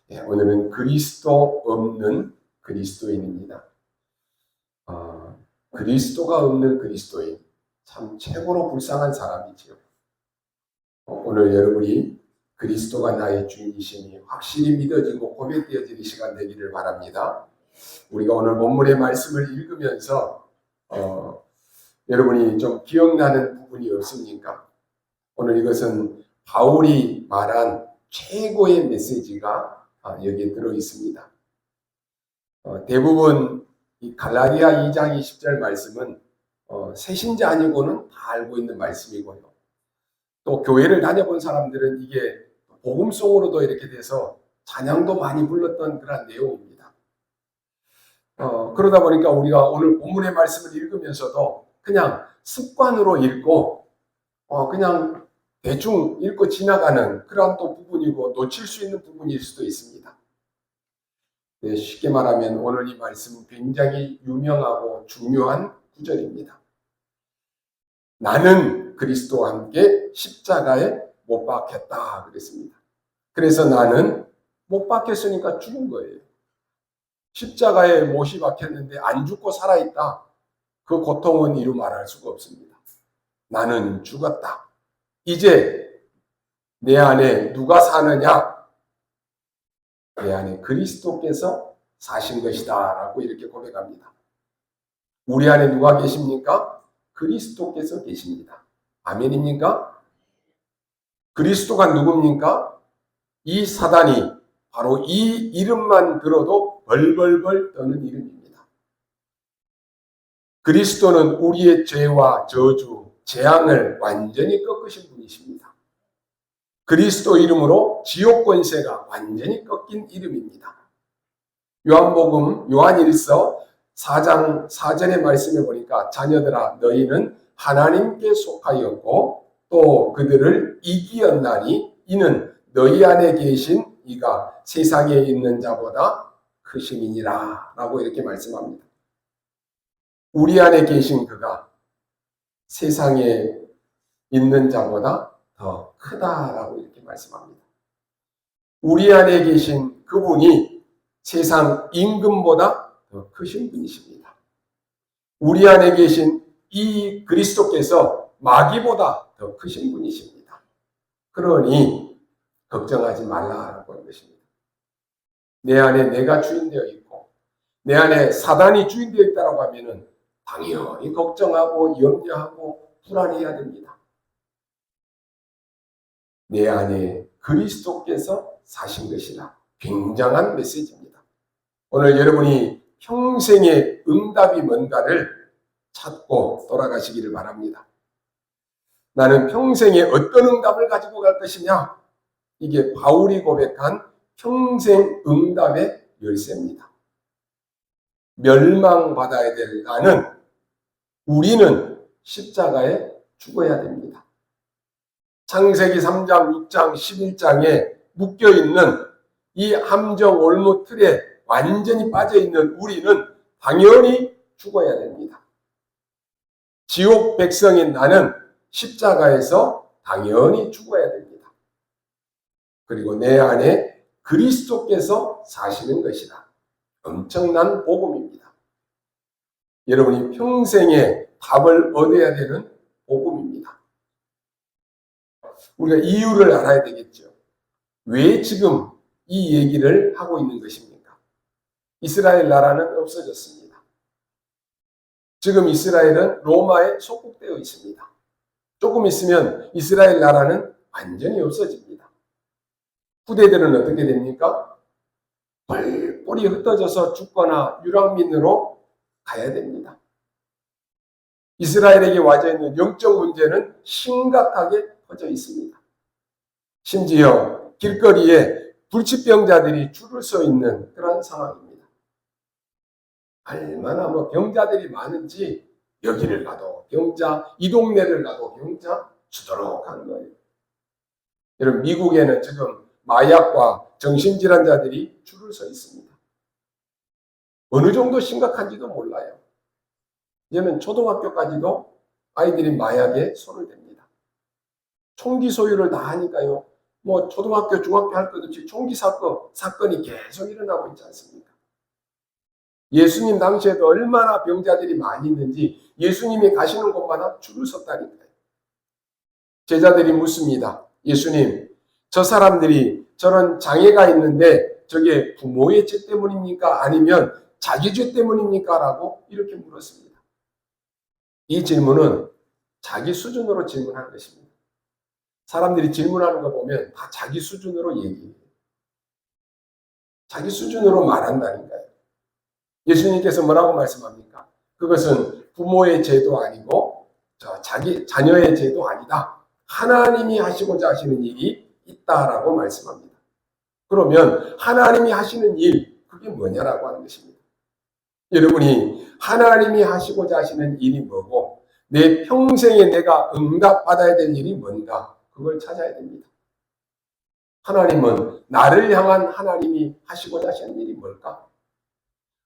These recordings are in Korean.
오늘은 그리스도 없는 그리스도인입니다. 그리스도가 없는 그리스도인, 참 최고로 불쌍한 사람이지요. 오늘 여러분이 그리스도가 나의 주인이심이 확실히 믿어지고 고백되어지는 시간 되기를 바랍니다. 우리가 오늘 본문의 말씀을 읽으면서 여러분이 좀 기억나는 부분이 없습니까? 오늘 이것은 바울이 말한 최고의 메시지가 여기에 들어 있습니다. 대부분 이 갈라디아 2장 20절 말씀은 새신자 아니고는 다 알고 있는 말씀이고요. 또 교회를 다녀본 사람들은 이게 복음송으로도 이렇게 돼서 찬양도 많이 불렀던 그런 내용입니다. 그러다 보니까 우리가 오늘 본문의 말씀을 읽으면서도 그냥 습관으로 읽고 그냥 대충 읽고 지나가는 그런 또 부분이고 놓칠 수 있는 부분일 수도 있습니다. 쉽게 말하면 오늘 이 말씀은 굉장히 유명하고 중요한 구절입니다. 나는 그리스도와 함께 십자가에 못 박혔다 그랬습니다. 그래서 나는 못 박혔으니까 죽은 거예요. 십자가에 못이 박혔는데 안 죽고 살아있다. 그 고통은 이루 말할 수가 없습니다. 나는 죽었다. 이제 내 안에 누가 사느냐? 내 안에 그리스도께서 사신 것이다 라고 이렇게 고백합니다. 우리 안에 누가 계십니까? 그리스도께서 계십니다. 아멘입니까? 그리스도가 누굽니까? 이 사단이 바로 이 이름만 들어도 벌벌벌 떠는 이름입니다. 그리스도는 우리의 죄와 저주, 재앙을 완전히 꺾으신 분이십니다. 그리스도 이름으로 지옥 권세가 완전히 꺾인 이름입니다. 요한복음 요한1서 4장 4절의 말씀에 보니까 자녀들아 너희는 하나님께 속하였고 또 그들을 이기었나니 이는 너희 안에 계신 이가 세상에 있는 자보다 크심이니라 라고 이렇게 말씀합니다. 우리 안에 계신 그가 세상에 있는 자보다 더 크다라고 이렇게 말씀합니다. 우리 안에 계신 그분이 세상 임금보다 더 크신 분이십니다. 우리 안에 계신 이 그리스도께서 마귀보다 더 크신 분이십니다. 그러니 걱정하지 말라라고 하는 것입니다. 내 안에 내가 주인되어 있고 내 안에 사단이 주인되어 있다고 하면은 당연히 걱정하고 염려하고 불안해야 됩니다. 내 안에 그리스도께서 사신 것이라 굉장한 메시지입니다. 오늘 여러분이 평생의 응답이 뭔가를 찾고 돌아가시기를 바랍니다. 나는 평생에 어떤 응답을 가지고 갈 것이냐? 이게 바울이 고백한 평생 응답의 열쇠입니다. 멸망받아야 될 나는 우리는 십자가에 죽어야 됩니다. 창세기 3장, 6장, 11장에 묶여있는 이 함정 올무 틀에 완전히 빠져있는 우리는 당연히 죽어야 됩니다. 지옥 백성인 나는 십자가에서 당연히 죽어야 됩니다. 그리고 내 안에 그리스도께서 사시는 것이다. 엄청난 복음입니다. 여러분이 평생에 답을 얻어야 되는 복음입니다. 우리가 이유를 알아야 되겠죠. 왜 지금 이 얘기를 하고 있는 것입니까? 이스라엘 나라는 없어졌습니다. 지금 이스라엘은 로마에 속국되어 있습니다. 조금 있으면 이스라엘 나라는 완전히 없어집니다. 후대들은 어떻게 됩니까? 뿔뿔이 흩어져서 죽거나 유랑민으로 가야 됩니다. 이스라엘에게 와져 있는 영적 문제는 심각하게 퍼져 있습니다. 심지어 길거리에 불치병자들이 줄을 서 있는 그런 상황입니다. 얼마나 병자들이 많은지 여기를 가도 병자, 이 동네를 가도 병자 수두룩한 거예요. 여러분 미국에는 지금 마약과 정신질환자들이 줄을 서 있습니다. 어느 정도 심각한지도 몰라요. 이제는 초등학교까지도 아이들이 마약에 손을 댑니다. 총기 소유를 다 하니까요. 뭐 초등학교, 중학교 할 것 없이 총기 사건이 계속 일어나고 있지 않습니까? 예수님 당시에도 얼마나 병자들이 많이 있는지 예수님이 가시는 곳마다 줄을 섰다니까요. 제자들이 묻습니다. 예수님, 저 사람들이 저런 장애가 있는데 저게 부모의 죄 때문입니까? 아니면 자기 죄 때문입니까? 라고 이렇게 물었습니다. 이 질문은 자기 수준으로 질문한 것입니다. 사람들이 질문하는 거 보면 다 자기 수준으로 얘기해요. 자기 수준으로 말한다니까요. 예수님께서 뭐라고 말씀합니까? 그것은 부모의 죄도 아니고 자기 자녀의 죄도 아니다. 하나님이 하시고자 하시는 일이 있다라고 말씀합니다. 그러면 하나님이 하시는 일, 그게 뭐냐라고 하는 것입니다. 여러분이 하나님이 하시고자 하시는 일이 뭐고 내 평생에 내가 응답받아야 될 일이 뭔가 그걸 찾아야 됩니다. 하나님은 나를 향한 하나님이 하시고자 하시는 일이 뭘까?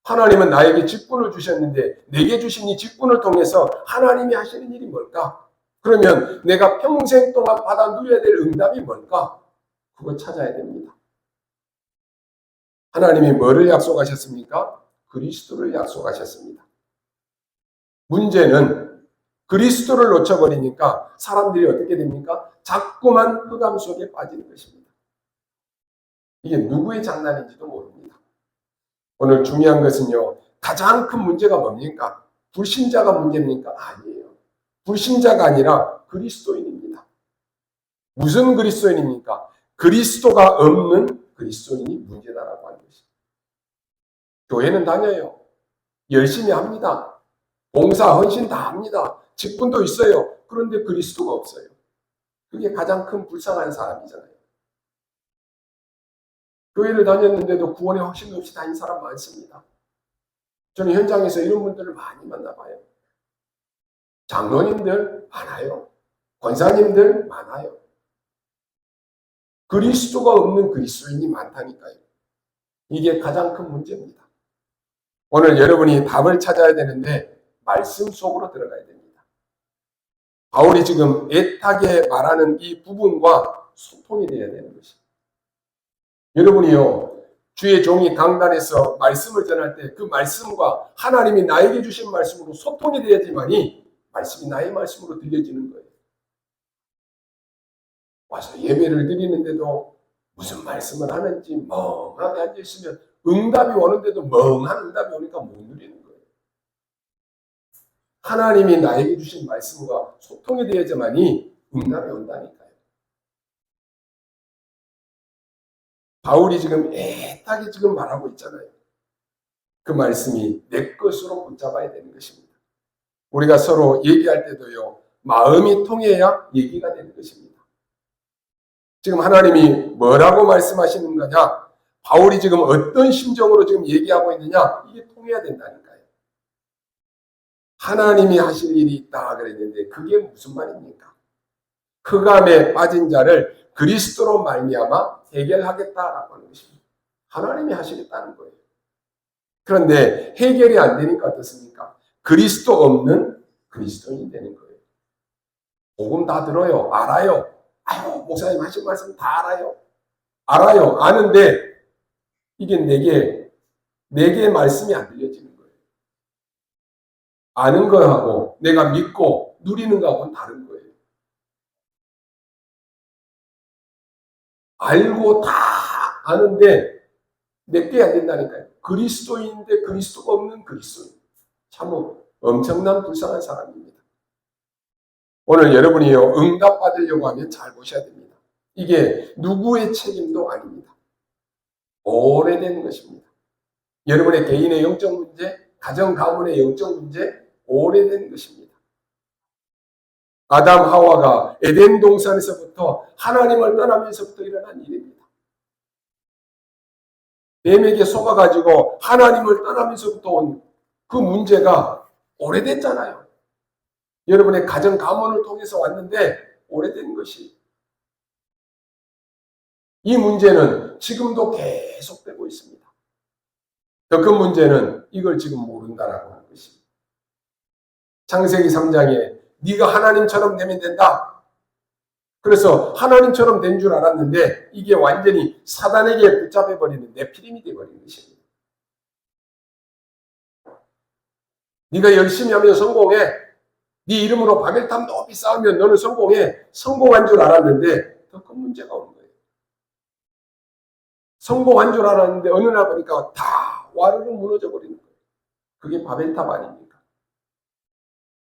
하나님은 나에게 직분을 주셨는데 내게 주신 이 직분을 통해서 하나님이 하시는 일이 뭘까? 그러면 내가 평생 동안 받아 누려야 될 응답이 뭘까? 그거 찾아야 됩니다. 하나님이 뭐를 약속하셨습니까? 그리스도를 약속하셨습니다. 문제는 그리스도를 놓쳐버리니까 사람들이 어떻게 됩니까? 자꾸만 흑암 속에 빠지는 것입니다. 이게 누구의 장난인지도 모릅니다. 오늘 중요한 것은요. 가장 큰 문제가 뭡니까? 불신자가 문제입니까? 아니에요. 불신자가 아니라 그리스도인입니다. 무슨 그리스도인입니까? 그리스도가 없는 그리스도인이 문제다라고 하는 것입니다. 교회는 다녀요. 열심히 합니다. 봉사, 헌신 다 합니다. 직분도 있어요. 그런데 그리스도가 없어요. 그게 가장 큰 불쌍한 사람이잖아요. 교회를 다녔는데도 구원의 확신 없이 다닌 사람 많습니다. 저는 현장에서 이런 분들을 많이 만나봐요. 장로님들 많아요. 권사님들 많아요. 그리스도가 없는 그리스도인이 많다니까요. 이게 가장 큰 문제입니다. 오늘 여러분이 답을 찾아야 되는데 말씀 속으로 들어가야 됩니다. 바울이 지금 애타게 말하는 이 부분과 소통이 되어야 되는 것입니다. 여러분이요, 주의 종이 강단에서 말씀을 전할 때 그 말씀과 하나님이 나에게 주신 말씀으로 소통이 되어야지만이 말씀이 나의 말씀으로 들려지는 거예요. 와서 예배를 드리는데도 무슨 말씀을 하는지 멍하게 앉아있으면 응답이 오는데도 멍한 응답이 오니까 못 누리는 거예요. 하나님이 나에게 주신 말씀과 소통이 되어야지만이 응답이 온다니까요. 바울이 지금 애타게 지금 말하고 있잖아요. 그 말씀이 내 것으로 붙잡아야 되는 것입니다. 우리가 서로 얘기할 때도요. 마음이 통해야 얘기가 되는 것입니다. 지금 하나님이 뭐라고 말씀하시는 거냐? 바울이 지금 어떤 심정으로 지금 얘기하고 있느냐? 이게 통해야 된다니까요. 하나님이 하실 일이 있다 그랬는데 그게 무슨 말입니까? 흑암에 빠진 자를 그리스도로 말미암아 해결하겠다라고 하는 것입니다. 하나님이 하시겠다는 거예요. 그런데 해결이 안 되니까 어떻습니까? 그리스도 없는 그리스도인이 되는 거예요. 복음 다 들어요. 알아요. 아유, 목사님 하신 말씀 다 알아요. 알아요. 아는데 이게 내게 말씀이 안 들려지는 거예요. 아는 거하고 내가 믿고 누리는 거하고는 다른 거예요. 알고 다 아는데 내게 안 된다니까요. 그리스도인인데 그리스도가 없는 그리스도인. 참 엄청난 불쌍한 사람입니다. 오늘 여러분이요, 응답 받으려고 하면 잘 보셔야 됩니다. 이게 누구의 책임도 아닙니다. 오래된 것입니다. 여러분의 개인의 영적 문제, 가정 가문의 영적 문제, 오래된 것입니다. 아담 하와가 에덴 동산에서부터 하나님을 떠나면서부터 일어난 일입니다. 뱀에게 속아가지고 하나님을 떠나면서부터 온 그 문제가 오래됐잖아요. 여러분의 가정 가문을 통해서 왔는데 오래된 것이 이 문제는 지금도 계속되고 있습니다. 더 큰 문제는 이걸 지금 모른다라고 하는 것입니다. 창세기 3장에 네가 하나님처럼 되면 된다. 그래서 하나님처럼 된 줄 알았는데 이게 완전히 사단에게 붙잡혀버리는 네피림이 되어버린 것입니다. 네가 열심히 하면 성공해. 네 이름으로 바벨탑 높이 쌓으면 너는 성공해. 성공한 줄 알았는데 더 큰 문제가 오는 거예요. 성공한 줄 알았는데 어느 날 보니까 다 와르르 무너져 버리는 거예요. 그게 바벨탑 아닙니까?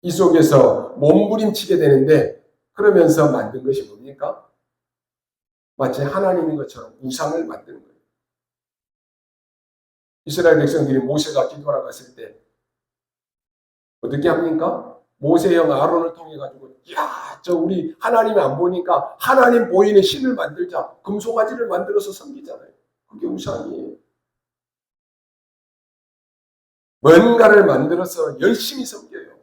이 속에서 몸부림치게 되는데 그러면서 만든 것이 뭡니까? 마치 하나님인 것처럼 우상을 만드는 거예요. 이스라엘 백성들이 모세가 기도하러 갔을 때 어떻게 합니까? 모세 형 아론을 통해 가지고 야, 저 우리 하나님이 안 보니까 하나님 보이는 신을 만들자. 금송아지를 만들어서 섬기잖아요. 그게 우상이에요. 뭔가를 만들어서 열심히 섬겨요.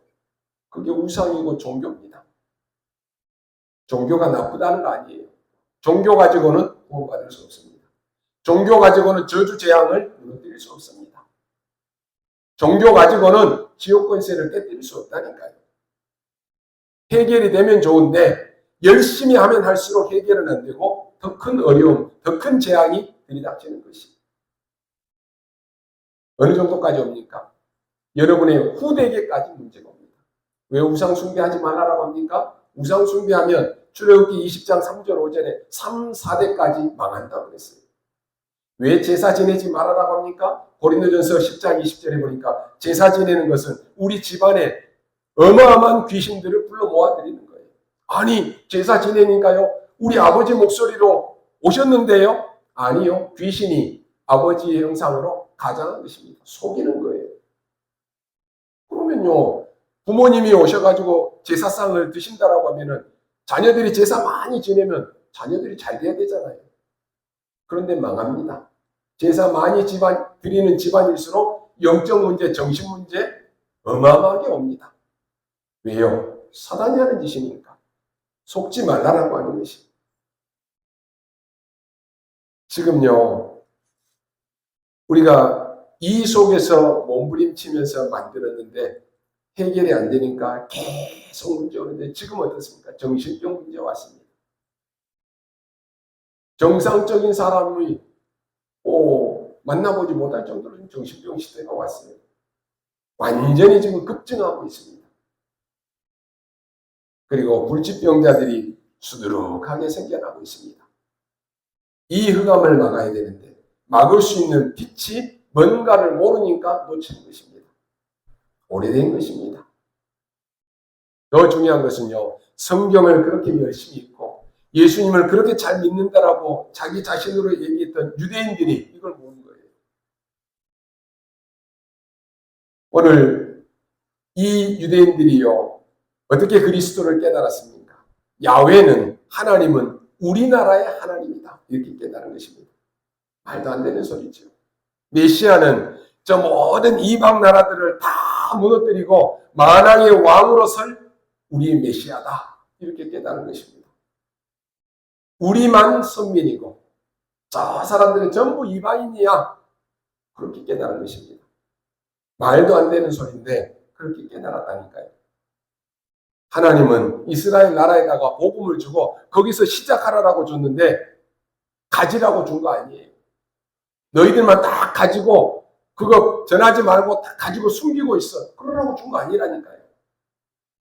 그게 우상이고 종교입니다. 종교가 나쁘다는 거 아니에요. 종교 가지고는 구원받을 수 없습니다. 종교 가지고는 저주 재앙을 무너뜨릴 수 없습니다. 종교 가지고는 지옥 권세를 깨뜨릴 수 없다니까요. 해결이 되면 좋은데 열심히 하면 할수록 해결은 안 되고 더 큰 어려움, 더 큰 재앙이 들이닥치는 것이 어느 정도까지 옵니까? 여러분의 후대에게까지 문제가 옵니다. 왜 우상 숭배하지 말라라고 합니까? 우상 숭배하면 출애굽기 20장 3절 5절에 3, 4대까지 망한다고 그랬어요. 왜 제사 지내지 말아라고 합니까? 고린도전서 10장 20절에 보니까 제사 지내는 것은 우리 집안에 어마어마한 귀신들을 불러 모아드리는 거예요. 아니, 제사 지내니까요. 우리 아버지 목소리로 오셨는데요. 아니요. 귀신이 아버지의 형상으로 가장한 것입니다. 속이는 거예요. 그러면요. 부모님이 오셔가지고 제사상을 드신다라고 하면은 자녀들이 제사 많이 지내면 자녀들이 잘 돼야 되잖아요. 그런데 망합니다. 제사 많이 드리는 집안일수록 영적 문제, 정신 문제 어마어마하게 옵니다. 왜요? 사단이 하는 짓이니까. 속지 말라라고 하는 것이. 지금요, 우리가 이 속에서 몸부림치면서 만들었는데 해결이 안 되니까 계속 문제 오는데 지금 어떻습니까? 정신병 문제 왔습니다. 정상적인 사람이 만나보지 못할 정도로 정신병 시대가 왔어요. 완전히 지금 급증하고 있습니다. 그리고 불치병자들이 수두룩하게 생겨나고 있습니다. 이 흑암을 막아야 되는데 막을 수 있는 빛이 뭔가를 모르니까 놓치는 것입니다. 오래된 것입니다. 더 중요한 것은요. 성경을 그렇게 열심히 읽고 예수님을 그렇게 잘 믿는다라고 자기 자신으로 얘기했던 유대인들이 이걸 모르는 거예요. 오늘 이 유대인들이요. 어떻게 그리스도를 깨달았습니까? 야훼는 하나님은 우리나라의 하나님이다. 이렇게 깨달은 것입니다. 말도 안 되는 소리죠. 메시아는 저 모든 이방 나라들을 다 무너뜨리고 만왕의 왕으로 설 우리의 메시아다. 이렇게 깨달은 것입니다. 우리만 선민이고 저 사람들은 전부 이방인이야. 그렇게 깨달은 것입니다. 말도 안 되는 소리인데 그렇게 깨달았다니까요. 하나님은 이스라엘 나라에다가 복음을 주고 거기서 시작하라고 줬는데 가지라고 준 거 아니에요. 너희들만 딱 가지고 그거 전하지 말고 딱 가지고 숨기고 있어. 그러라고 준 거 아니라니까요.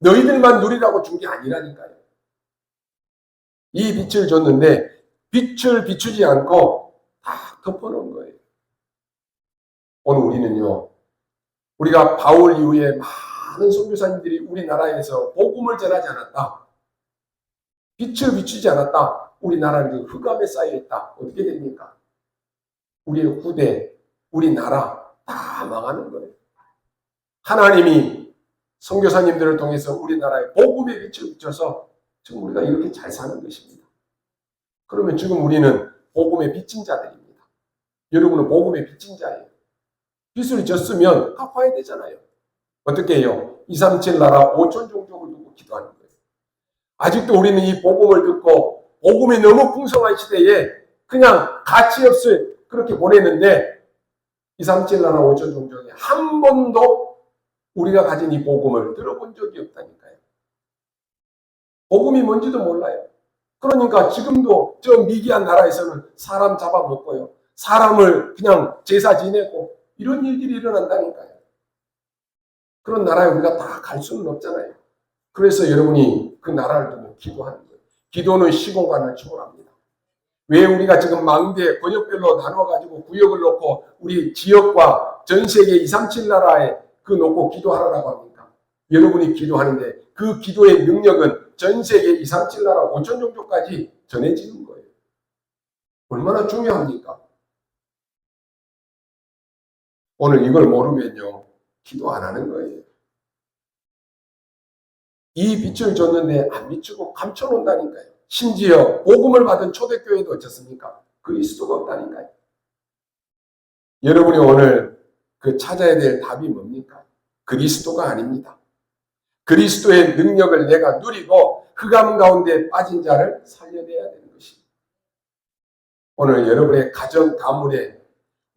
너희들만 누리라고 준 게 아니라니까요. 이 빛을 줬는데 빛을 비추지 않고 다 덮어놓은 거예요. 오늘 우리는요. 우리가 바울 이후에 많은 선교사님들이 우리나라에서 복음을 전하지 않았다. 빛을 비추지 않았다. 우리나라는 흑암에 쌓여있다. 어떻게 됩니까? 우리의 후대, 우리나라 다 망하는 거예요. 하나님이 선교사님들을 통해서 우리나라에 복음의 빛을 비춰서 지금 우리가 이렇게 잘 사는 것입니다. 그러면 지금 우리는 복음의 빚진 자들입니다. 여러분은 복음의 빚진 자예요. 빚을 졌으면 갚아야 되잖아요. 어떻게 해요? 237 나라 5천 종족을 두고 기도하는 거예요. 아직도 우리는 이 복음을 듣고 복음이 너무 풍성한 시대에 그냥 가치 없이 그렇게 보냈는데 237 나라 5천 종족이 한 번도 우리가 가진 이 복음을 들어본 적이 없다니까요. 복음이 뭔지도 몰라요. 그러니까 지금도 저 미개한 나라에서는 사람 잡아먹고요. 사람을 그냥 제사 지내고 이런 일들이 일어난다니까요. 그런 나라에 우리가 다 갈 수는 없잖아요. 그래서 여러분이 그 나라를 두고 기도하는 거예요. 기도는 시공간을 초월합니다. 왜 우리가 지금 망대 번역별로 나눠가지고 구역을 놓고 우리 지역과 전 세계 237 나라에 그 놓고 기도하라고 합니까? 여러분이 기도하는데 그 기도의 능력은 전 세계 237 나라 5천 종족까지 전해지는 거예요. 얼마나 중요합니까? 오늘 이걸 모르면요, 기도 안 하는 거예요. 이 빛을 줬는데 안 비추고 감춰놓는다니까요. 심지어 복음을 받은 초대교회도 어떻습니까? 그리스도가 없다니까요. 여러분이 오늘 그 찾아야 될 답이 뭡니까? 그리스도가 아닙니다. 그리스도의 능력을 내가 누리고 흑암 가운데 빠진 자를 살려내야 되는 것입니다. 오늘 여러분의 가정 가문에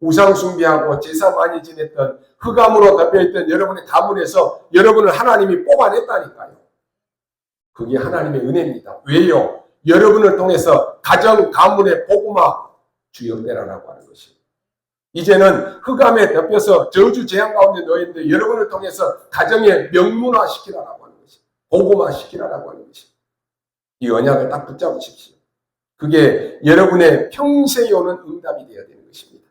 우상 숭배하고 제사 많이 지냈던 흑암으로 덮여있던 여러분의 가문에서 여러분을 하나님이 뽑아냈다니까요. 그게 하나님의 은혜입니다. 왜요? 여러분을 통해서 가정 가문의 복음화 주역되라라고 하는 것입니다. 이제는 흑암에 덮여서 저주 재앙 가운데 놓여있는데 여러분을 통해서 가정에 명문화 시키라라고 하는 것입니다. 복음화 시키라라고 하는 것입니다. 이 언약을 딱 붙잡으십시오. 그게 여러분의 평생에 오는 응답이 되어야 되는 것입니다.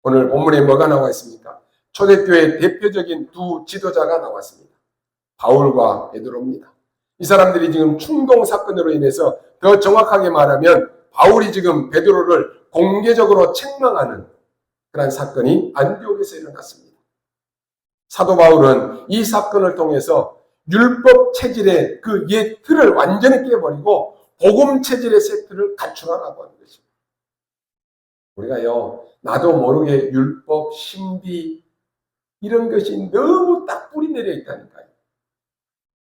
오늘 본문에 뭐가 나와 있습니까? 초대교회의 대표적인 두 지도자가 나왔습니다. 바울과 베드로입니다. 이 사람들이 지금 충동 사건으로 인해서 더 정확하게 말하면 바울이 지금 베드로를 공개적으로 책망하는 그런 사건이 안디옥에서 일어났습니다. 사도 바울은 이 사건을 통해서 율법 체질의 그 옛 틀을 완전히 깨버리고 복음 체질의 세트를 갖추라라고 하는 것입니다. 우리가요, 나도 모르게 율법, 신비 이런 것이 너무 딱 뿌리 내려 있다니까요.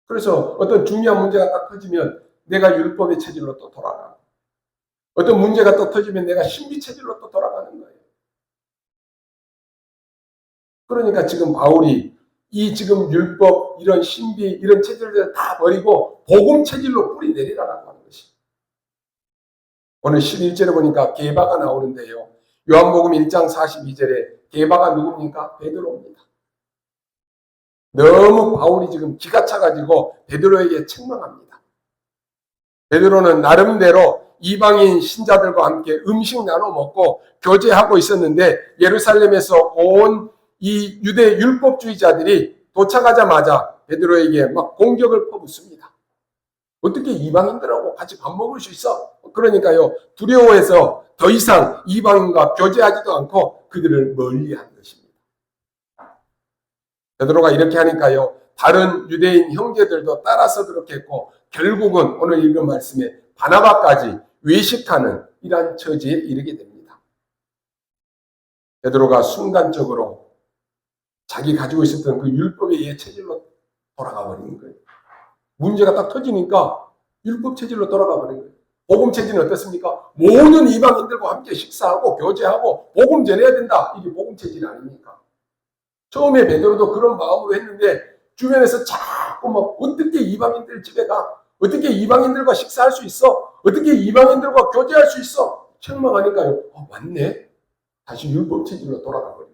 그래서 어떤 중요한 문제가 딱 터지면 내가 율법의 체질로 또 돌아가고 어떤 문제가 또 터지면 내가 신비 체질로 또 돌아가는 거예요. 그러니까 지금 바울이 이 지금 율법, 이런 신비, 이런 체질들을 다 버리고 복음 체질로 뿌리 내리라라고 하는 것이. 오늘 11절에 보니까 게바가 나오는데요. 요한복음 1장 42절에 게바가 누굽니까? 베드로입니다. 너무 바울이 지금 기가 차가지고 베드로에게 책망합니다. 베드로는 나름대로 이방인 신자들과 함께 음식 나눠 먹고 교제하고 있었는데 예루살렘에서 온 이 유대 율법주의자들이 도착하자마자 베드로에게 막 공격을 퍼붓습니다. 어떻게 이방인들하고 같이 밥 먹을 수 있어? 그러니까요, 두려워해서 더 이상 이방인과 교제하지도 않고 그들을 멀리한 것입니다. 베드로가 이렇게 하니까요, 다른 유대인 형제들도 따라서 그렇게 했고 결국은 오늘 읽은 말씀에 바나바까지 외식하는 이러한 처지에 이르게 됩니다. 베드로가 순간적으로 자기 가지고 있었던 그 율법의 옛 체질로 돌아가 버리는 거예요. 문제가 딱 터지니까 율법 체질로 돌아가 버린 거예요. 복음 체질은 어떻습니까? 모든 이방인들과 함께 식사하고 교제하고 복음 전해야 된다. 이게 복음 체질 아닙니까? 처음에 베드로도 그런 마음으로 했는데 주변에서 자꾸 막 어떻게 이방인들 집에 가? 어떻게 이방인들과 식사할 수 있어? 어떻게 이방인들과 교제할 수 있어? 책망하니까요. 맞네. 다시 율법 체질로 돌아가 버립니다.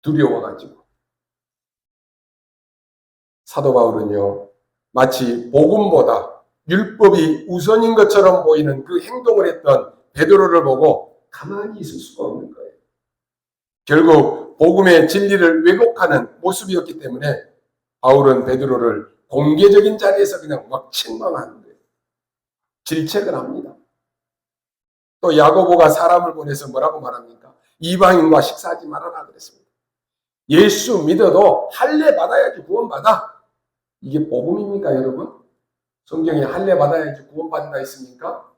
두려워가지고. 사도 바울은요, 마치 복음보다 율법이 우선인 것처럼 보이는 그 행동을 했던 베드로를 보고 가만히 있을 수가 없는 거예요. 결국 복음의 진리를 왜곡하는 모습이었기 때문에 바울은 베드로를 공개적인 자리에서 그냥 막 책망하는 거예요. 질책을 합니다. 또 야고보가 사람을 보내서 뭐라고 말합니까? 이방인과 식사하지 말아라 그랬습니다. 예수 믿어도 할례 받아야지 구원받아. 이게 복음입니까, 여러분? 성경에 할례 받아야지 구원받는다 했습니까?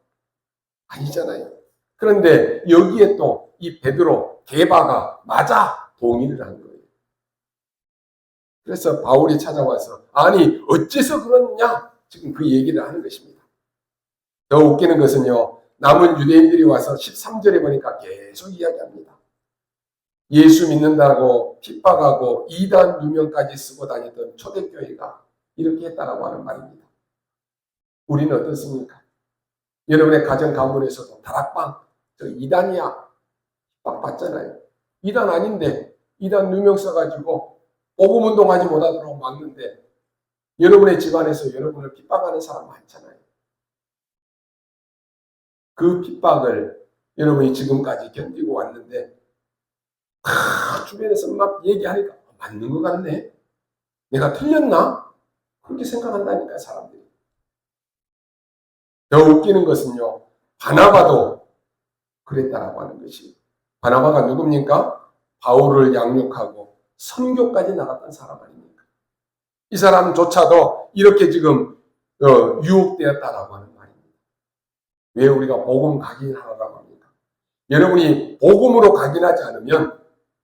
아니잖아요. 그런데 여기에 또 이 베드로, 게바가 맞아 동의를 한 거예요. 그래서 바울이 찾아와서 아니 어째서 그러느냐 지금 그 얘기를 하는 것입니다. 더 웃기는 것은요. 남은 유대인들이 와서 13절에 보니까 계속 이야기합니다. 예수 믿는다고 핍박하고 이단 유명까지 쓰고 다녔던 초대교회가 이렇게 했다라고 하는 말입니다. 우리는 어떻습니까? 여러분의 가정 가문에서도 다락방, 저 이단이야. 빡 받잖아요. 이단 아닌데, 이단 누명 써가지고, 복음 운동하지 못하도록 막는데, 여러분의 집안에서 여러분을 핍박하는 사람 많잖아요. 그 핍박을 여러분이 지금까지 견디고 왔는데, 주변에서 막 얘기하니까, 맞는 것 같네? 내가 틀렸나? 그렇게 생각한다니까요, 사람들이. 더 웃기는 것은요, 바나바도 그랬다라고 하는 것이. 바나바가 누굽니까? 바울을 양육하고 선교까지 나갔던 사람 아닙니까? 이 사람조차도 이렇게 지금 유혹되었다라고 하는 말입니다. 왜 우리가 복음 각인하라고 합니까? 여러분이 복음으로 각인하지 않으면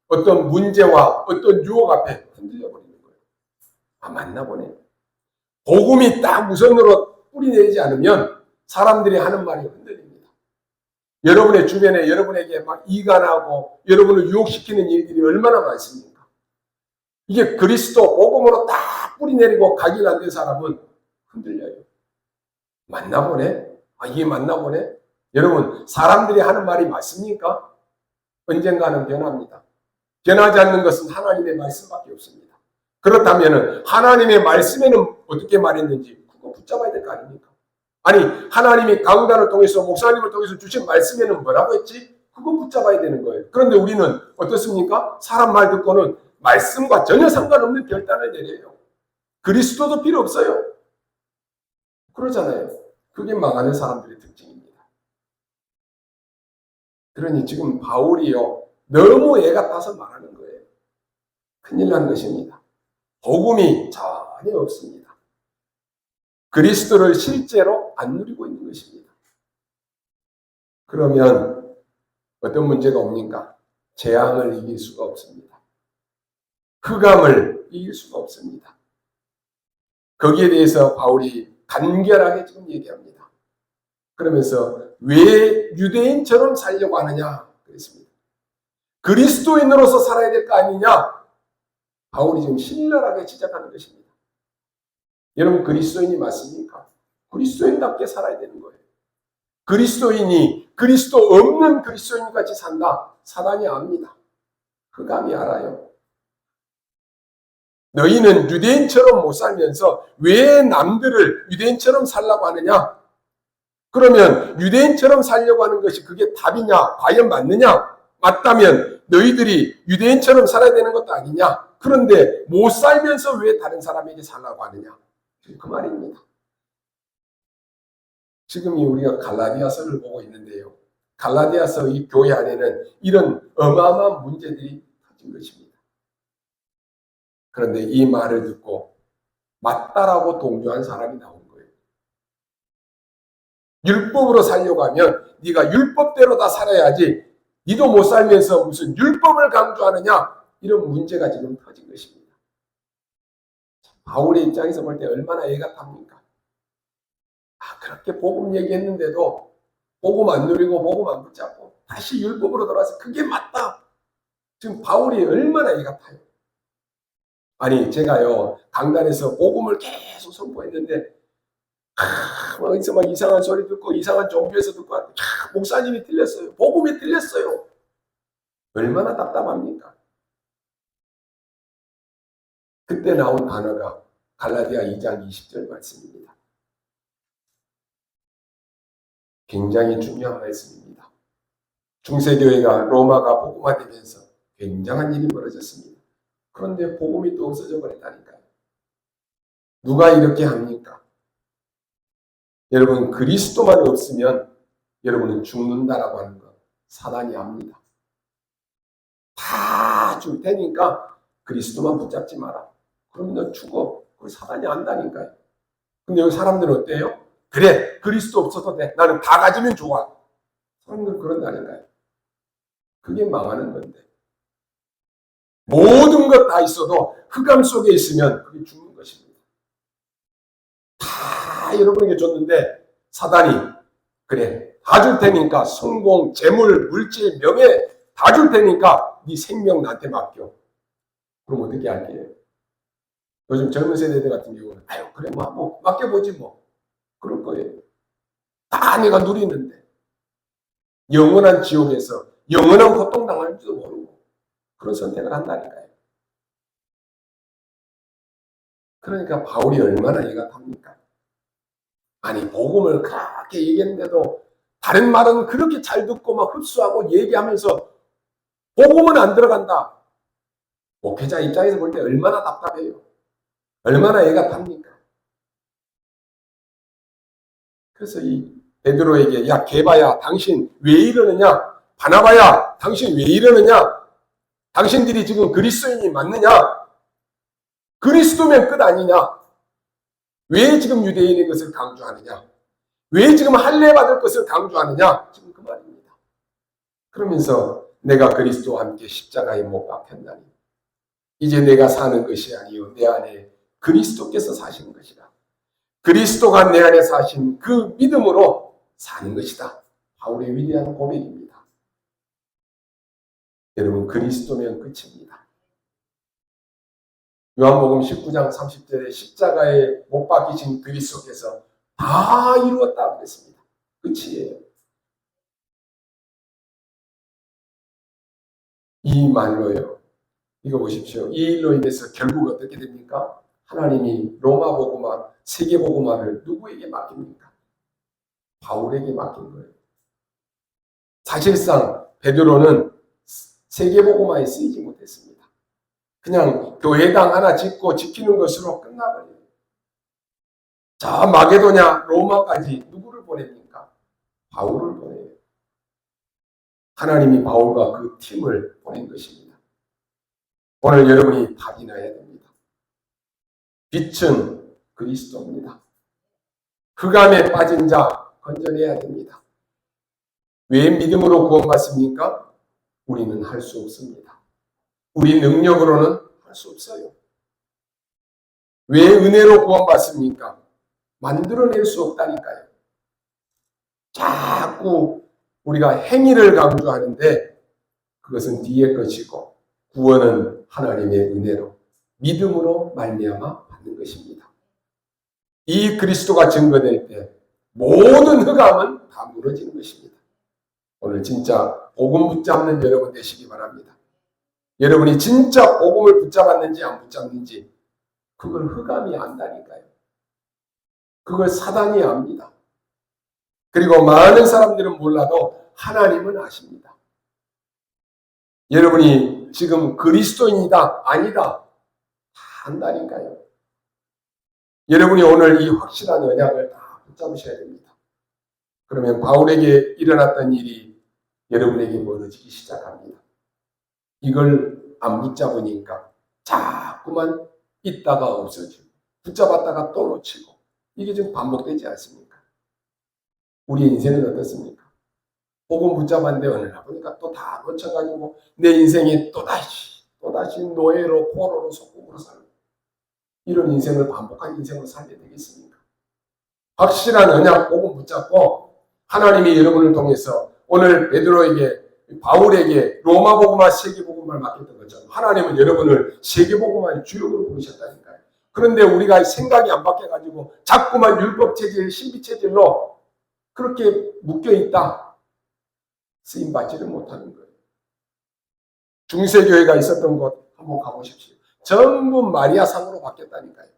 어떤 문제와 어떤 유혹 앞에 흔들려 버리는 거예요. 아, 맞나 보네. 복음이 딱 우선으로 뿌리내리지 않으면 사람들이 하는 말이 흔들립니다. 여러분의 주변에 여러분에게 막 이간하고 여러분을 유혹시키는 일들이 얼마나 많습니까? 이게 그리스도 복음으로 딱 뿌리내리고 각인 안 된 사람은 흔들려요. 맞나 보네? 아, 이게 맞나 보네? 여러분, 사람들이 하는 말이 맞습니까? 언젠가는 변합니다. 변하지 않는 것은 하나님의 말씀밖에 없습니다. 그렇다면 하나님의 말씀에는 어떻게 말했는지 그거 붙잡아야 될 거 아닙니까? 아니, 하나님이 강단을 통해서 목사님을 통해서 주신 말씀에는 뭐라고 했지? 그거 붙잡아야 되는 거예요. 그런데 우리는 어떻습니까? 사람 말 듣고는 말씀과 전혀 상관없는 결단을 내려요. 그리스도도 필요 없어요. 그러잖아요. 그게 망하는 사람들의 특징입니다. 그러니 지금 바울이요, 너무 애 같아서 말하는 거예요. 큰일 난 것입니다. 복음이 전혀 없습니다. 그리스도를 실제로 안 누리고 있는 것입니다. 그러면 어떤 문제가 옵니까? 재앙을 이길 수가 없습니다. 흑암을 이길 수가 없습니다. 거기에 대해서 바울이 간결하게 지금 얘기합니다. 그러면서 왜 유대인처럼 살려고 하느냐 그랬습니다. 그리스도인으로서 살아야 될 거 아니냐? 바울이 지금 신랄하게 지적하는 것입니다. 여러분, 그리스도인이 맞습니까? 그리스도인답게 살아야 되는 거예요. 그리스도인이 그리스도 없는 그리스도인 같이 산다. 사단이 압니다. 흑암이 알아요. 너희는 유대인처럼 못 살면서 왜 남들을 유대인처럼 살라고 하느냐? 그러면 유대인처럼 살려고 하는 것이 그게 답이냐? 과연 맞느냐? 맞다면 너희들이 유대인처럼 살아야 되는 것도 아니냐? 그런데 못 살면서 왜 다른 사람에게 살라고 하느냐? 그 말입니다. 지금 우리가 갈라디아서를 보고 있는데요. 갈라디아서 이 교회 안에는 이런 어마어마한 문제들이 터진 것입니다. 그런데 이 말을 듣고 맞다라고 동조한 사람이 나온 거예요. 율법으로 살려고 하면 네가 율법대로 다 살아야지 니도 못 살면서 무슨 율법을 강조하느냐 이런 문제가 지금 터진 것입니다. 바울의 입장에서 볼 때 얼마나 애가 탑니까? 그렇게 복음 얘기했는데도 복음 안 누리고 복음 안 붙잡고 다시 율법으로 돌아와서 그게 맞다. 지금 바울이 얼마나 애가 타요. 아니 제가요 강단에서 복음을 계속 선포했는데 어디서 막 이상한 소리 듣고 이상한 종교에서 듣고 목사님이 틀렸어요. 복음이 틀렸어요. 얼마나 답답합니까? 그때 나온 단어가 갈라디아 2장 20절 말씀입니다. 굉장히 중요한 말씀입니다. 중세교회가 로마가 복음화되면서 굉장한 일이 벌어졌습니다. 그런데 복음이 또 없어져 버렸다니까요. 누가 이렇게 합니까? 여러분 그리스도만 없으면 여러분은 죽는다라고 하는 거 사단이 압니다. 다 줄 테니까 그리스도만 붙잡지 마라. 그러면 너 죽어. 그걸 사단이 안다니까요. 근데 여기 사람들은 어때요? 그래 그리스도 없어도 돼. 나는 다 가지면 좋아. 사람들은 그런다니까요. 그게 망하는 건데. 모든 것 다 있어도 흑암 속에 있으면 그게 죽는 것입니다. 다 여러분에게 줬는데 사단이 그래 다 줄 테니까 성공, 재물, 물질, 명예 다 줄 테니까 네 생명 나한테 맡겨. 그럼 어떻게 할게요? 요즘 젊은 세대들 같은 경우는 아유 그래 뭐 맡겨보지 뭐. 그럴 거예요. 다 내가 누리는데 영원한 지옥에서 영원한 고통당할지도 모르고 그런 선택을 한다니까요. 그러니까 바울이 얼마나 이해가 갑니까? 아니 복음을 그렇게 얘기했는데도 다른 말은 그렇게 잘 듣고 막 흡수하고 얘기하면서 복음은 안 들어간다. 목회자 입장에서 볼 때 얼마나 답답해요. 얼마나 애가 탑니까? 그래서 이 베드로에게 야 게바야 당신 왜 이러느냐? 바나바야 당신 왜 이러느냐? 당신들이 지금 그리스도인이 맞느냐? 그리스도면 끝 아니냐? 왜 지금 유대인의 것을 강조하느냐? 왜 지금 할례 받을 것을 강조하느냐? 지금 그 말입니다. 그러면서 내가 그리스도와 함께 십자가에 못 박혔나니 이제 내가 사는 것이 아니요 내 안에 그리스도께서 사시는 것이다. 그리스도가 내 안에 사신 그 믿음으로 사는 것이다. 바울의 위대한 고백입니다. 여러분 그리스도면 끝입니다. 요한복음 19장 30절에 십자가에 못 박히신 그리스도께서 다 이루었다 그랬습니다. 끝이에요. 이 말로요. 이거 보십시오. 이 일로 인해서 결국 어떻게 됩니까? 하나님이 로마 복음화, 세계 복음화를 누구에게 맡깁니까? 바울에게 맡긴 거예요. 사실상 베드로는 세계 복음화에 쓰이지 못했습니다. 그냥 교회당 하나 짓고 지키는 것으로 끝나버려요. 자 마게도냐 로마까지 누구를 보냅니까? 바울을 보내요. 하나님이 바울과 그 팀을 보낸 것입니다. 오늘 여러분이 답이 나야 됩니다. 빛은 그리스도입니다. 흑암에 빠진 자 건져내야 됩니다. 왜 믿음으로 구원받습니까? 우리는 할 수 없습니다. 우리 능력으로는 할 수 없어요. 왜 은혜로 구원받습니까? 만들어낼 수 없다니까요. 자꾸 우리가 행위를 강조하는데 그것은 뒤의 것이고 구원은 하나님의 은혜로 믿음으로 말미암아 받는 것입니다. 이 그리스도가 증거될 때 모든 흑암은 다 무너지는 것입니다. 오늘 진짜 복음 붙잡는 여러분 되시기 바랍니다. 여러분이 진짜 복음을 붙잡았는지 안 붙잡는지 그걸 흑암이 안다니까요. 그걸 사단이 압니다. 그리고 많은 사람들은 몰라도 하나님은 아십니다. 여러분이 지금 그리스도인이다 아니다 다 안다니까요. 여러분이 오늘 이 확실한 언약을 다 붙잡으셔야 됩니다. 그러면 바울에게 일어났던 일이 여러분에게 벌어지기 시작합니다. 이걸 안 붙잡으니까 자꾸만 있다가 없어지고 붙잡았다가 또 놓치고 이게 지금 반복되지 않습니까? 우리의 인생은 어떻습니까? 복음 붙잡았는데 어느 날 보니까 또 다 놓쳐가지고 내 인생이 또다시 노예로 포로로 속국으로 살고 이런 인생을 반복한 인생으로 살게 되겠습니까? 확실한 언약 복음 붙잡고 하나님이 여러분을 통해서 오늘 베드로에게 바울에게 로마 복음화 세계 복음화를 맡겼던 것처럼 하나님은 여러분을 세계 복음화의 주역으로 부르셨다니까요. 그런데 우리가 생각이 안 바뀌어가지고 자꾸만 율법 체질, 신비 체질로 그렇게 묶여 있다. 쓰임 받지를 못하는 거예요. 중세교회가 있었던 곳 한번 가보십시오. 전부 마리아 상으로 바뀌었다니까요.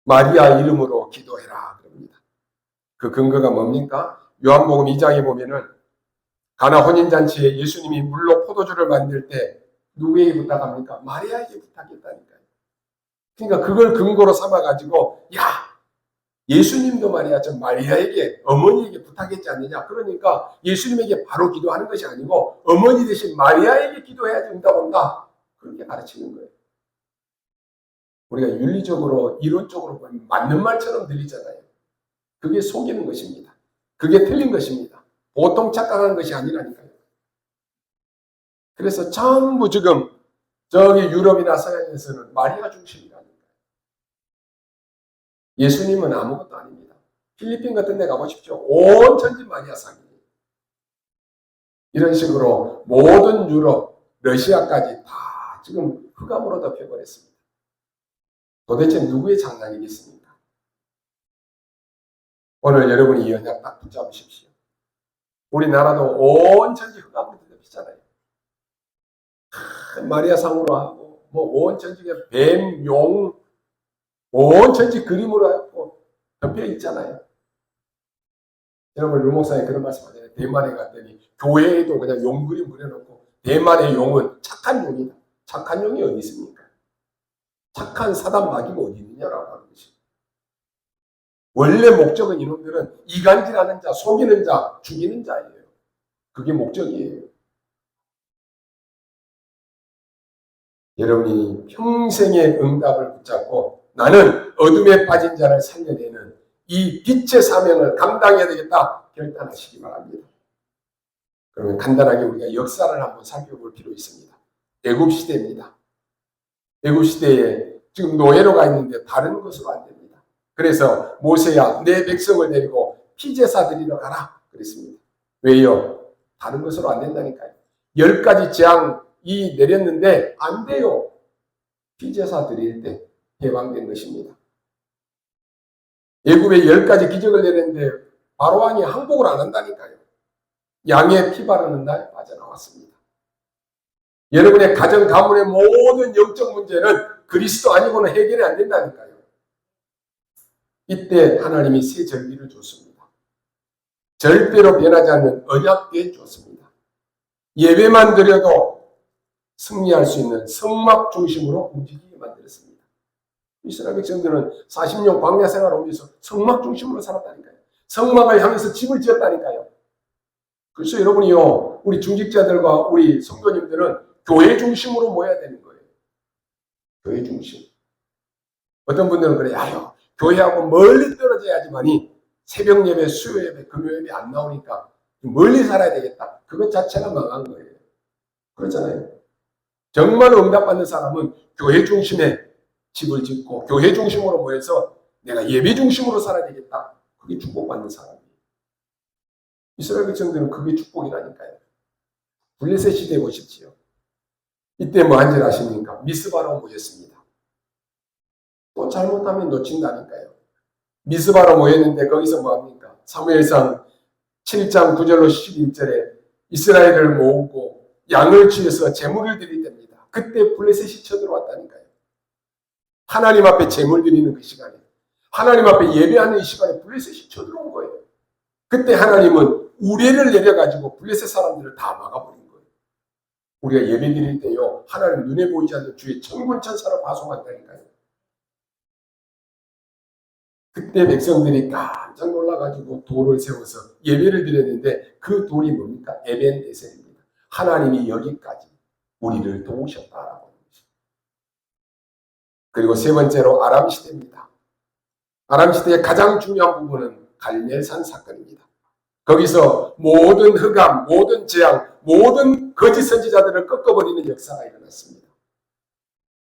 마리아 이름으로 기도해라 그럽니다. 그 근거가 뭡니까? 요한복음 2장에 보면은 가나 혼인잔치에 예수님이 물로 포도주를 만들 때 누구에게 부탁합니까? 마리아에게 부탁했다니까요. 그러니까 그걸 근거로 삼아가지고 야 예수님도 말이야 저 마리아에게 어머니에게 부탁했지 않느냐. 그러니까 예수님에게 바로 기도하는 것이 아니고 어머니 대신 마리아에게 기도해야 응답 온다. 그렇게 가르치는 거예요. 우리가 윤리적으로 이론적으로 보면 맞는 말처럼 들리잖아요. 그게 속이는 것입니다. 그게 틀린 것입니다. 보통 착각하는 것이 아니라니까요. 그래서 전부 지금 저기 유럽이나 서양에서는 마리아 중심이라는 거예요. 예수님은 아무것도 아닙니다. 필리핀 같은 데 가보십시오. 온 천지 마리아 상이에요. 이런 식으로 모든 유럽, 러시아까지 다 지금 흑암으로 덮여버렸습니다. 도대체 누구의 장난이겠습니까? 오늘 여러분이 이 언약 딱 붙잡으십시오. 우리나라도 온 천지 흑암으로 뒤덮이잖아요. 마리아상으로 하고 온 천지에 뱀, 용, 온 천지 그림으로 하고 덮여 있잖아요. 여러분 르목사님 그런 말씀 하잖아요. 대만에 갔더니 교회에도 그냥 용 그림 그려놓고 대만의 용은 착한 용이다. 착한 용이 어디 있습니까? 착한 사단 마귀가 어디 있느냐라고 하는 것이. 원래 목적은 이놈들은 이간질하는 자, 속이는 자, 죽이는 자예요. 그게 목적이에요. 여러분이 평생의 응답을 붙잡고 나는 어둠에 빠진 자를 살려내는 이 빛의 사명을 감당해야 되겠다 결단하시기 바랍니다. 그러면 간단하게 우리가 역사를 한번 살펴볼 필요 있습니다. 애굽 시대입니다. 애굽 시대에 지금 노예로 가 있는데 다른 것으로 안 됩니다. 그래서 모세야 내 백성을 데리고 피제사 드리러 가라 그랬습니다. 왜요? 다른 것으로 안 된다니까요. 10가지 재앙이 내렸는데 안 돼요. 피제사 드릴 때 해방된 것입니다. 애굽에 10가지 기적을 내렸는데 바로왕이 항복을 안 한다니까요. 양의 피 바르는 날 빠져나왔습니다. 여러분의 가정 가문의 모든 영적 문제는 그리스도 아니고는 해결이 안 된다니까요. 이때 하나님이 새 절기를 줬습니다. 절대로 변하지 않는 언약궤 줬습니다. 예배만 드려도 승리할 수 있는 성막 중심으로 움직이게 만들었습니다. 이스라엘 백성들은 40년 광야 생활을 하면서 성막 중심으로 살았다니까요. 성막을 향해서 집을 지었다니까요. 그래서 여러분이요, 우리 중직자들과 우리 성도님들은 교회 중심으로 모여야 되는 거예요. 교회 중심. 어떤 분들은 그래요. 아유, 교회하고 멀리 떨어져야지만이 새벽 예배, 수요 예배, 금요 예배 안 나오니까 멀리 살아야 되겠다. 그것 자체가 망한 거예요. 그렇잖아요. 정말 응답받는 사람은 교회 중심에 집을 짓고 교회 중심으로 모여서 내가 예배 중심으로 살아야 되겠다. 그게 축복받는 사람이에요. 이스라엘 백성들은 그게 축복이라니까요. 블레셋 시대에 보십시오. 이때 뭐 한 줄 아십니까? 미스바로 모였습니다. 또 잘못하면 놓친다니까요. 미스바로 모였는데 거기서 뭐합니까? 사무엘상 7장 9절로 11절에 이스라엘을 모으고 양을 취해서 제물을 드릴 때입니다. 그때 블레셋이 쳐들어왔다니까요. 하나님 앞에 제물 드리는 그 시간에, 하나님 앞에 예배하는 이 시간에 블레셋이 쳐들어온 거예요. 그때 하나님은 우레를 내려가지고 블레셋 사람들을 다 막아버린 거예요. 우리가 예배 드릴 때요, 하나님 눈에 보이지 않는 주의 천군 천사를 파송한다니까요. 그때 백성들이 깜짝 놀라가지고 돌을 세워서 예배를 드렸는데 그 돌이 뭡니까? 에벤에셀입니다. 하나님이 여기까지 우리를 도우셨다라고 하는 것입니다. 그리고 세 번째로 아람 시대입니다. 아람 시대의 가장 중요한 부분은 갈멜산 사건입니다. 거기서 모든 흑암, 모든 재앙, 모든 거짓 선지자들을 꺾어버리는 역사가 일어났습니다.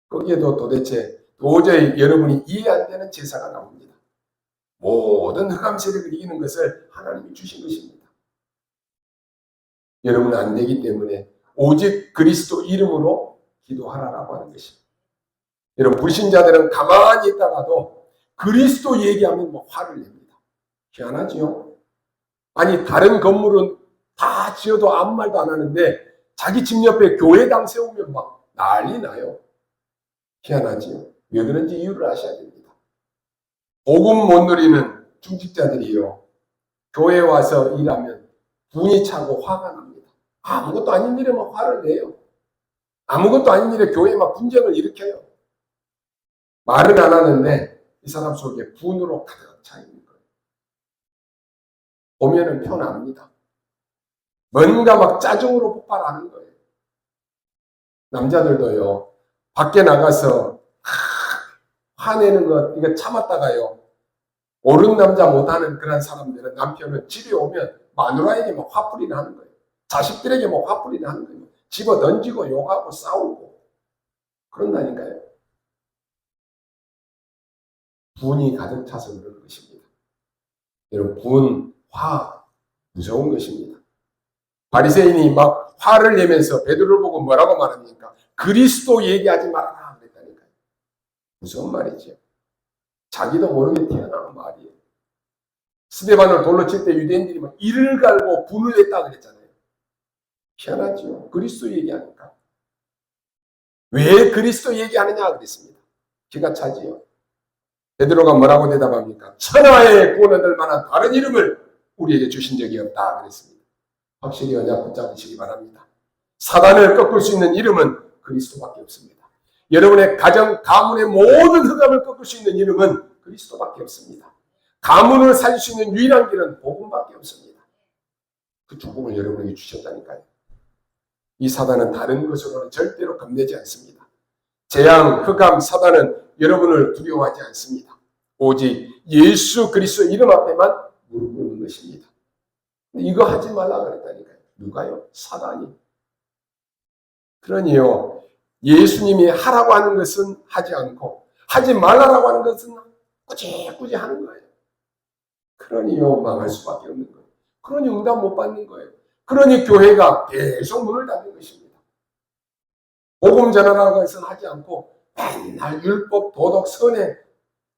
거기에도 도저히 여러분이 이해 안 되는 제사가 나옵니다. 모든 흑암 세력을 이기는 것을 하나님이 주신 것입니다. 여러분은 안 되기 때문에 오직 그리스도 이름으로 기도하라라고 하는 것입니다. 여러분 불신자들은 가만히 있다가도 그리스도 얘기하면 화를 냅니다. 희한하지요? 아니 다른 건물은 다 지어도 아무 말도 안 하는데 자기 집 옆에 교회당 세우면 막 난리 나요. 희한하지요? 왜 그런지 이유를 아셔야 됩니다. 복음 못 누리는 중직자들이요, 교회 와서 일하면 분이 차고 화가 납니다. 아무것도 아닌 일에 막 화를 내요. 아무것도 아닌 일에 교회에 막 분쟁을 일으켜요. 말은 안 하는데 이 사람 속에 분으로 가득 차 있는 거예요. 보면은 편합니다. 뭔가 막 짜증으로 폭발하는 거예요. 남자들도요, 밖에 나가서 화내는 것 이거 참았다가요, 옳은 남자 못하는 그런 사람들은 남편은 집에 오면 마누라에게 막 화풀이 나는 거예요. 자식들에게 막 화풀이 나는 거예요. 집어 던지고 욕하고 싸우고 그런다니까요. 분이 가득 차서 그런 것입니다. 여러분 분, 화 무서운 것입니다. 바리새인이 막 화를 내면서 베드로를 보고 뭐라고 말합니까? 그리스도 얘기하지 말아라 그랬다니까요. 무서운 말이죠. 자기도 모르게 튀어나온 말이에요. 스데반을 돌로 칠 때 유대인들이 막 이를 갈고 분을 냈다 그랬잖아요. 희한하죠. 그리스도 얘기하니까. 왜 그리스도 얘기하느냐 그랬습니다. 기가 차지요. 베드로가 뭐라고 대답합니까? 천하에 구원 얻을 만한 다른 이름을 우리에게 주신 적이 없다 그랬습니다. 확실히 언약 붙잡으시기 바랍니다. 사단을 꺾을 수 있는 이름은 그리스도밖에 없습니다. 여러분의 가정, 가문의 모든 흑암을 꺾을 수 있는 이름은 그리스도밖에 없습니다. 가문을 살릴 수 있는 유일한 길은 복음밖에 없습니다. 그 축복을 여러분에게 주셨다니까요. 이 사단은 다른 것으로는 절대로 겁내지 않습니다. 재앙, 흑암, 사단은 여러분을 두려워하지 않습니다. 오직 예수 그리스도 이름 앞에만 무릎 꿇는 것입니다. 이거 하지 말라 그랬다니까요. 누가요? 사단이. 그러니요, 예수님이 하라고 하는 것은 하지 않고 하지 말라라고 하는 것은 꾸지꾸지 하는 거예요. 그러니요, 망할 수밖에 없는 거예요. 그러니 응답 못 받는 거예요. 그러니 교회가 계속 문을 닫는 것입니다. 복음 전하라고 해서 하지 않고 맨날 율법, 도덕, 선행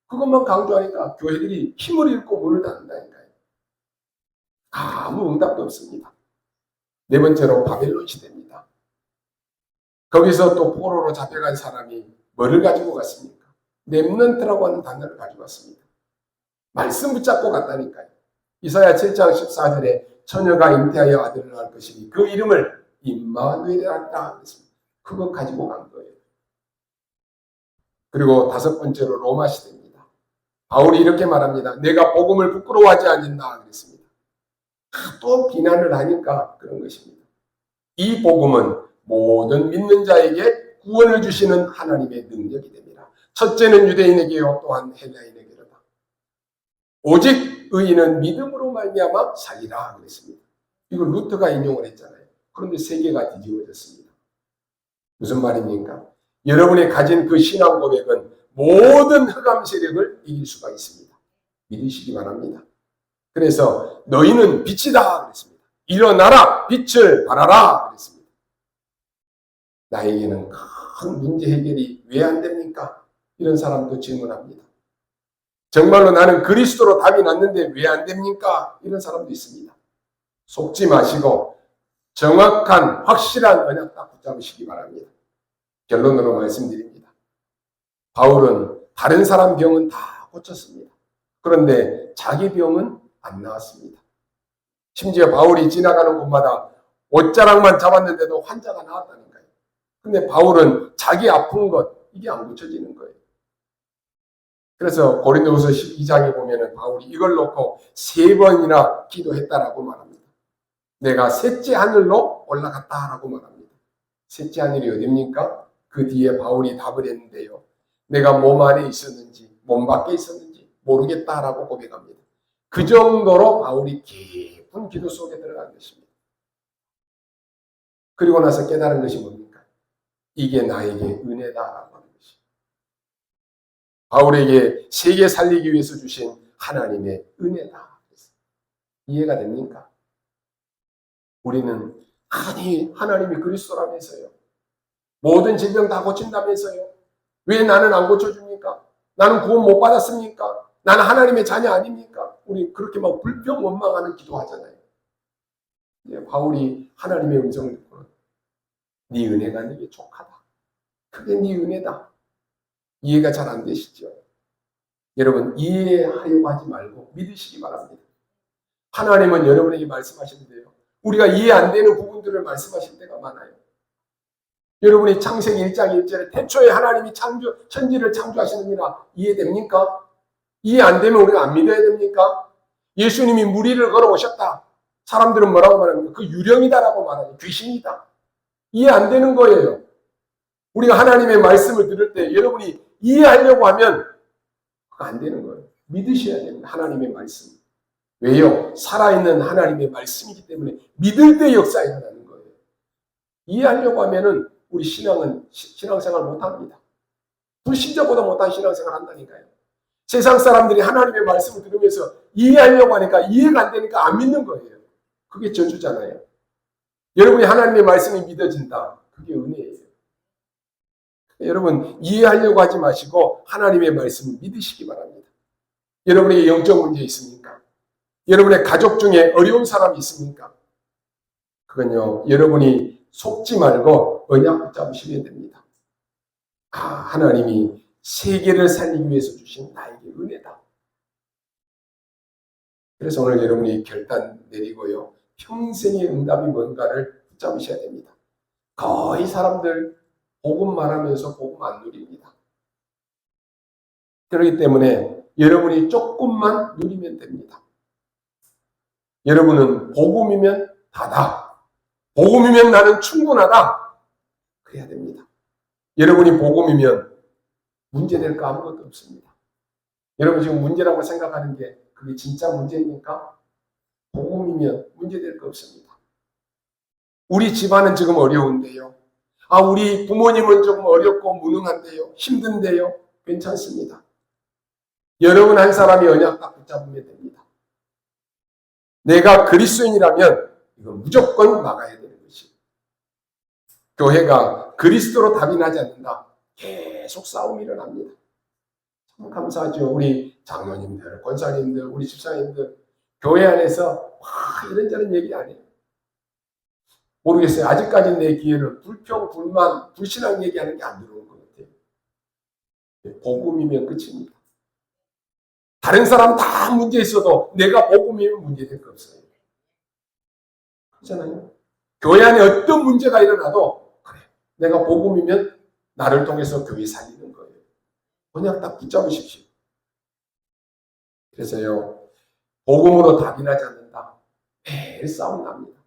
그것만 강조하니까 교회들이 힘을 잃고 문을 닫는다니까요. 아무 응답도 없습니다. 네 번째로 바벨론 시대입니다. 거기서 또 포로로 잡혀간 사람이 뭐를 가지고 갔습니까? 렘넌트라고 하는 단어를 가지고 왔습니다. 말씀 붙잡고 갔다니까요. 이사야 7장 14절에 처녀가 잉태하여 아들을 낳을 것이니 그 이름을 임마누엘이라 한다 그랬습니다. 그거 가지고 간 거예요. 그리고 다섯 번째로 로마 시대입니다. 바울이 이렇게 말합니다. 내가 복음을 부끄러워하지 않는다 그랬습니다. 또 비난을 하니까 그런 것입니다. 이 복음은 모든 믿는 자에게 구원을 주시는 하나님의 능력이 됩니다. 첫째는 유대인에게요, 또한 헬라인에게로다. 오직 의인은 믿음으로 말미암아 살리라 그랬습니다. 이거 루터가 인용을 했잖아요. 그런데 세계가 뒤집어졌습니다. 무슨 말입니까? 여러분이 가진 그 신앙 고백은 모든 흑암 세력을 이길 수가 있습니다. 믿으시기 바랍니다. 그래서 너희는 빛이다 그랬습니다. 일어나라 빛을 발하라 그랬습니다. 나에게는 큰 문제 해결이 왜 안 됩니까? 이런 사람도 질문합니다. 정말로 나는 그리스도로 답이 났는데 왜 안 됩니까? 이런 사람도 있습니다. 속지 마시고 정확한 확실한 언약 딱 붙잡으시기 바랍니다. 결론으로 말씀드립니다. 바울은 다른 사람 병은 다 고쳤습니다. 그런데 자기 병은 안 나았습니다. 심지어 바울이 지나가는 곳마다 옷자락만 잡았는데도 환자가 나왔다니까요. 근데 바울은 자기 아픈 것 이게 안 고쳐지는 거예요. 그래서 고린도후서 12장에 보면은 바울이 이걸 놓고 3번이나 기도했다라고 말합니다. 내가 셋째 하늘로 올라갔다라고 말합니다. 셋째 하늘이 어디입니까? 그 뒤에 바울이 답을 했는데요. 내가 몸 안에 있었는지 몸 밖에 있었는지 모르겠다라고 고백합니다. 그 정도로 바울이 깊은 기도 속에 들어간 것입니다. 그리고 나서 깨달은 것이 뭡니까? 이게 나에게 은혜다라고 하는 것입니다. 바울에게 세계 살리기 위해서 주신 하나님의 은혜다. 이해가 됩니까? 우리는 아니 하나님이 그리스도라면서요. 모든 질병 다 고친다면서요. 왜 나는 안 고쳐줍니까? 나는 구원 못 받았습니까? 나는 하나님의 자녀 아닙니까? 우리 그렇게 막 불평원망하는 기도하잖아요. 바울이 하나님의 음성을 듣고는 네 은혜가 네게 족하다. 그게 네 은혜다. 이해가 잘 안 되시죠? 여러분 이해하려고 하지 말고 믿으시기 바랍니다. 하나님은 여러분에게 말씀하시는데요. 우리가 이해 안 되는 부분들을 말씀하실 때가 많아요. 여러분이 창세기 1장 1절에 태초에 하나님이 천지를 창조하시느니라 이해됩니까? 이해 안 되면 우리가 안 믿어야 됩니까? 예수님이 무리를 걸어오셨다. 사람들은 뭐라고 말합니까? 그 유령이다라고 말하니 귀신이다. 이해 안 되는 거예요. 우리가 하나님의 말씀을 들을 때 여러분이 이해하려고 하면 그거 안 되는 거예요. 믿으셔야 됩니다. 하나님의 말씀. 왜요? 살아있는 하나님의 말씀이기 때문에 믿을 때 역사 일어나는 거예요. 이해하려고 하면은 우리 신앙생활 못합니다. 불신자보다 못한 신앙생활 한다니까요. 세상 사람들이 하나님의 말씀을 들으면서 이해하려고 하니까 이해가 안 되니까 안 믿는 거예요. 그게 저주잖아요. 여러분이 하나님의 말씀이 믿어진다. 그게 은혜예요. 여러분 이해하려고 하지 마시고 하나님의 말씀을 믿으시기 바랍니다. 여러분에게 영적 문제 있습니까? 여러분의 가족 중에 어려운 사람이 있습니까? 그건요, 여러분이 속지 말고 언약 붙잡으시면 됩니다. 하나님이 세계를 살리기 위해서 주신 나에게 은혜다. 그래서 오늘 여러분이 결단 내리고요, 평생의 응답이 뭔가를 붙잡으셔야 됩니다. 거의 사람들 복음 말하면서 복음 안 누립니다. 그렇기 때문에 여러분이 조금만 누리면 됩니다. 여러분은 복음이면 다다. 복음이면 나는 충분하다. 그래야 됩니다. 여러분이 복음이면 문제될 거 아무것도 없습니다. 여러분 지금 문제라고 생각하는 게 그게 진짜 문제입니까? 복음이면 문제될 거 없습니다. 우리 집안은 지금 어려운데요. 우리 부모님은 조금 어렵고 무능한데요. 힘든데요. 괜찮습니다. 여러분 한 사람이 언약 딱 붙잡으면 됩니다. 내가 그리스도인이라면 이건 무조건 막아야 되는 것이. 교회가 그리스도로 답이 나지 않는다. 계속 싸움이 일어납니다. 참 감사하죠. 우리 장로님들, 권사님들, 우리 집사님들 교회 안에서 이런저런 얘기 안 해요. 모르겠어요. 아직까지 내 귀에는 불평, 불만, 불신앙 얘기하는 게 안 들어오는 것 같아요. 복음이면 끝입니다. 다른 사람 다 문제 있어도 내가 복음이면 문제될 거 없어요. 그렇잖아요. 교회 안에 어떤 문제가 일어나도 그래, 내가 복음이면 나를 통해서 교회 살리는 거예요. 그냥 딱 붙잡으십시오. 그래서요, 복음으로 답이 나지 않는다. 매일 싸움 납니다.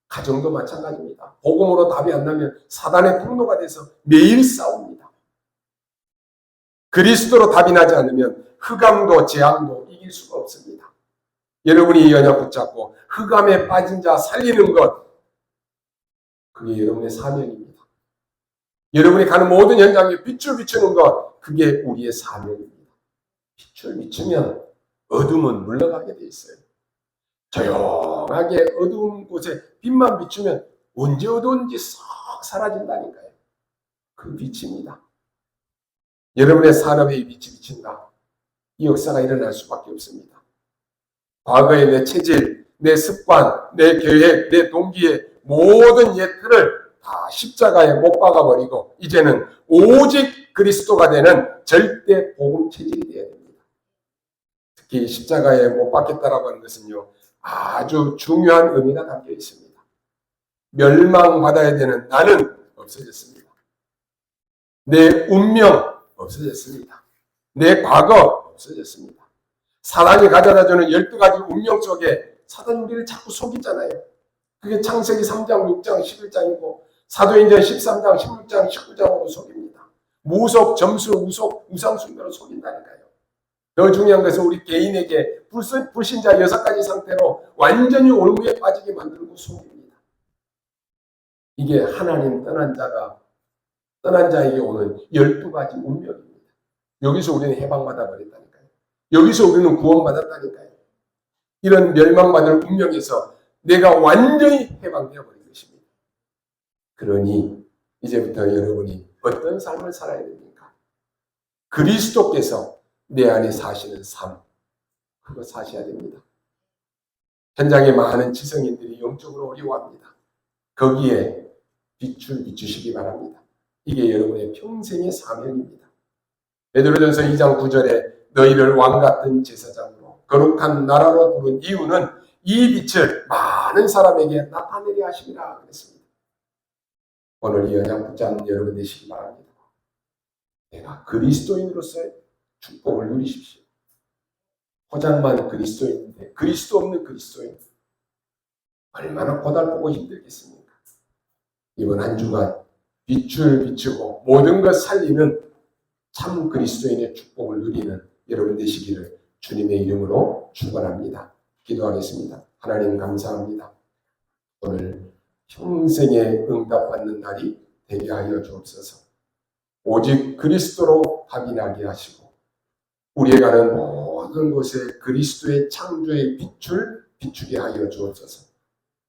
가정도 마찬가지입니다. 복음으로 답이 안 나면 사단의 통로가 돼서 매일 싸웁니다. 그리스도로 답이 나지 않으면 흑암도 재앙도 이길 수가 없습니다. 여러분이 이 언약 붙잡고 흑암에 빠진 자 살리는 것, 그게 여러분의 사명입니다. 여러분이 가는 모든 현장에 빛을 비추는 것, 그게 우리의 사명입니다. 빛을 비추면 어둠은 물러가게 돼 있어요. 조용하게 어두운 곳에 빛만 비추면 언제 어두운지 쏙 사라진다니까요. 그 빛입니다. 여러분의 산업에 이 빛이 비친다. 이 역사가 일어날 수밖에 없습니다. 과거의 내 체질, 내 습관, 내 계획, 내 동기의 모든 옛 틀을 다 십자가에 못 박아버리고 이제는 오직 그리스도가 되는 절대 복음 체질이 되어야 됩니다. 특히 십자가에 못 박겠다라고 하는 것은요, 아주 중요한 의미가 담겨 있습니다. 멸망받아야 되는 나는 없어졌습니다. 내 운명 없어졌습니다. 내 과거 없어졌습니다. 사단이 가져다주는 12가지 운명 속에 사단이 우리를 자꾸 속이잖아요. 그게 창세기 3장, 6장, 11장이고 사도행전 13장, 16장, 19장으로 속입니다. 무속, 점수, 우속, 우상숭배로 속인다니까요. 더 중요한 것은 우리 개인에게 불신자 6가지 상태로 완전히 올무에 빠지게 만들고 속입니다. 이게 하나님 떠난 자에게 오는 12가지 운명입니다. 여기서 우리는 해방받아 버렸다니까요. 여기서 우리는 구원받았다니까요. 이런 멸망받을 운명에서 내가 완전히 해방되어 버린 것입니다. 그러니 이제부터 여러분이 어떤 삶을 살아야 됩니까? 그리스도께서 내 안에 사시는 삶, 그거 사셔야 됩니다. 현장에 많은 지성인들이 영적으로 어려워합니다. 거기에 빛을 비추시기 바랍니다. 이게 여러분의 평생의 사명입니다. 베드로전서 2장 9절에 너희를 왕같은 제사장으로 거룩한 나라로 부른 이유는 이 빛을 많은 사람에게 나타내려 하심이라 그랬습니다. 오늘 이 언약 붙잡는 여러분 되시기 바랍니다. 내가 그리스도인으로서의 축복을 누리십시오. 포장만 그리스도인인데 그리스도 없는 그리스도인, 얼마나 고달프고 힘들겠습니까? 이번 한 주간 빛을 비추고 모든 것 살리는 참 그리스도인의 축복을 누리는 여러분 되시기를 주님의 이름으로 축원합니다. 기도하겠습니다. 하나님 감사합니다. 오늘 평생에 응답받는 날이 되게 하여 주옵소서. 오직 그리스도로 답이 나게 하시고 우리에 가는 모든 곳에 그리스도의 창조의 빛을 비추게 하여 주옵소서.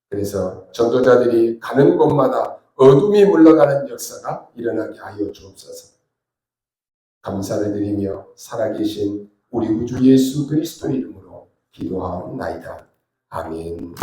그래서 전도자들이 가는 곳마다 어둠이 물러가는 역사가 일어나게 하여 주옵소서. 감사를 드리며 살아계신 우리 구주 예수 그리스도 이름으로 기도하옵나이다. 아멘.